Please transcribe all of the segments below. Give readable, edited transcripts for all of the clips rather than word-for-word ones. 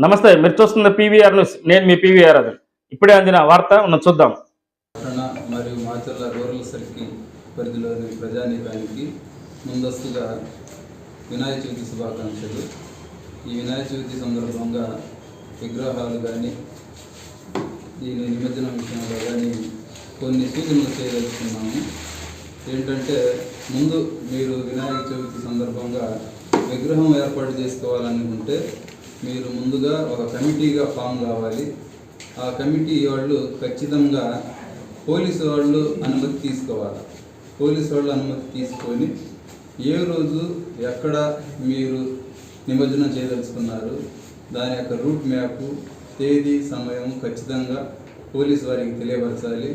నమస్తే, మీరు చూస్తున్న పీవీఆర్ న్యూస్. నేను మీ పీవీఆర్ అది. ఇప్పుడే అందిన వార్త చూద్దాం. మరియు మాచర్ల రూరల్ సర్కిల్ పరిధిలోని ప్రజానీకానికి ముందస్తుగా వినాయక చవితి శుభాకాంక్షలు. ఈ వినాయక చవితి సందర్భంగా విగ్రహాలు కానీ దీని నిమజ్జనం విషయంలో కానీ కొన్ని సూచనలు చేయదలుచుకున్నాము. ఏంటంటే, ముందు మీరు వినాయక చవితి సందర్భంగా విగ్రహం ఏర్పాటు చేసుకోవాలనుకుంటే మీరు ముందుగా ఒక కమిటీగా ఫామ్ కావాలి. ఆ కమిటీ వాళ్ళు ఖచ్చితంగా పోలీసు వాళ్ళు అనుమతి తీసుకోవాలి. పోలీసు వాళ్ళు అనుమతి తీసుకొని ఏ రోజు ఎక్కడ మీరు నిమజ్జనం చేయదలుచుకున్నారు దాని యొక్క రూట్ మ్యాప్, తేదీ, సమయం ఖచ్చితంగా పోలీసు వారికి తెలియపరచాలి.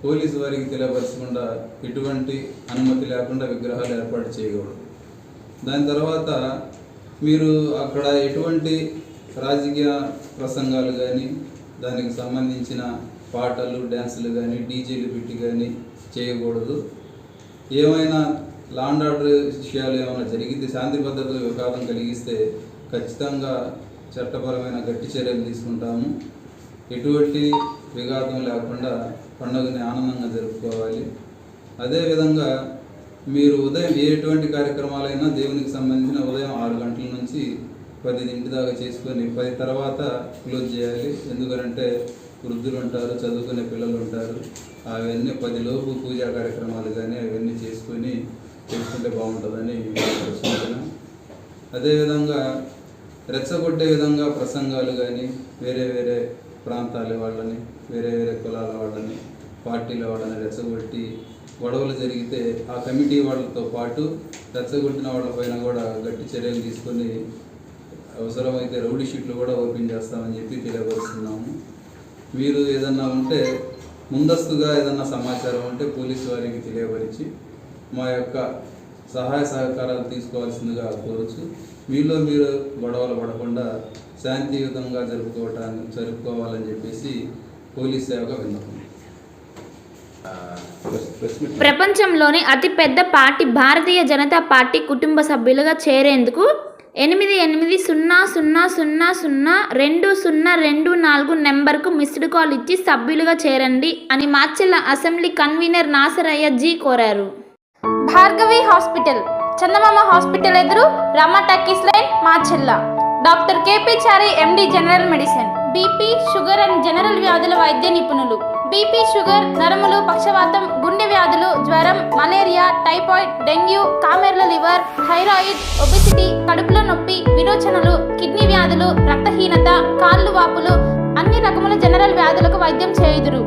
పోలీసు వారికి తెలియపరచకుండా ఎటువంటి అనుమతి లేకుండా విగ్రహాలు ఏర్పాటు చేయకూడదు. దాని తర్వాత మీరు అక్కడ ఎటువంటి రాజకీయ ప్రసంగాలు కానీ దానికి సంబంధించిన పాటలు, డ్యాన్సులు కానీ డీజేలు పెట్టి కానీ చేయకూడదు. ఏమైనా లాండ్ ఆర్డర్ విషయాలు ఏమైనా జరిగితే, శాంతి భద్రతలు విఘాతం కలిగిస్తే ఖచ్చితంగా చట్టపరమైన గట్టి చర్యలు తీసుకుంటాము. ఎటువంటి విఘాతం లేకుండా పండుగని ఆనందంగా జరుపుకోవాలి. అదేవిధంగా మీరు ఉదయం ఎటువంటి కార్యక్రమాలైనా దేవునికి సంబంధించిన ఉదయం 6 గంటల నుంచి 10 దాకా చేసుకొని 10 తర్వాత క్లోజ్ చేయాలి. ఎందుకంటే వృద్ధులు ఉంటారు, చదువుకునే పిల్లలు ఉంటారు. అవన్నీ 10 లోపు పూజా కార్యక్రమాలు కానీ అవన్నీ చేసుకుంటే బాగుంటుందని సూచన. అదేవిధంగా రెచ్చగొట్టే విధంగా ప్రసంగాలు కానీ వేరే వేరే ప్రాంతాల వాళ్ళని, వేరే వేరే కులాల వాళ్ళని, పార్టీల వాళ్ళని రెచ్చగొట్టి గొడవలు జరిగితే ఆ కమిటీ వాళ్ళతో పాటు రెచ్చగొట్టిన వాళ్ళపైన కూడా గట్టి చర్యలు తీసుకొని అవసరమైతే రౌడీ షీట్లు కూడా ఓపెన్ చేస్తామని చెప్పి తెలియపరుస్తున్నాము. మీరు ఏదన్నా ఉంటే ముందస్తుగా ఏదన్నా సమాచారం ఉంటే పోలీసు వారికి తెలియపరిచి మా యొక్క సహాయ సహకారాలు తీసుకోవాల్సిందిగా కోరచ్చు. మీలో మీరు గొడవలు పడకుండా శాంతియుతంగా జరుపుకోవాలని చెప్పేసి పోలీస్ సేవగా విన్నపం. ప్రపంచంలోని అతిపెద్ద పార్టీ భారతీయ జనతా పార్టీ కుటుంబ సభ్యులుగా చేరేందుకు 8800002024 నెంబర్కు మిస్డ్ కాల్ ఇచ్చి సభ్యులుగా చేరండి అని మాచెల్ల అసెంబ్లీ కన్వీనర్ నాసరయ్య జీ కోరారు. భార్గవి హాస్పిటల్, చందమామ హాస్పిటల్ ఎదురు, Rama talkies line, Macherla. Doctor KP Chari, MD, general medicine. BP, sugar and general వ్యాధుల వైద్య నిపుణులు. బీపీ, షుగర్, నరములు, పక్షవాతం, గుండె వ్యాధులు, జ్వరం, మలేరియా, టైఫాయిడ్, డెంగ్యూ, కామెర్ల లివర్, థైరాయిడ్, ఒబెసిటీ, కడుపులో నొప్పి, విరోచనలు, కిడ్నీ వ్యాధులు, రక్తహీనత, కాళ్ళు వాపులు, అన్ని రకముల జనరల్ వ్యాధులకు వైద్యం చేయుదురు.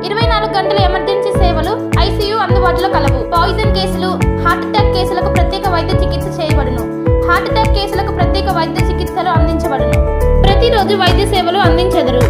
24 గంటల ఎమర్జెన్సీ సేవలు, ఐసీయూ అందుబాటులో కలవు. పాయిజన్ కేసులు, హార్ట్ అటాక్ కేసులకు ప్రత్యేక వైద్య చికిత్స చేయబడును. హార్ట్ అటాక్ కేసులకు ప్రత్యేక వైద్య చికిత్సలు అందించబడును. ప్రతిరోజు వైద్య సేవలు అందించెదరు.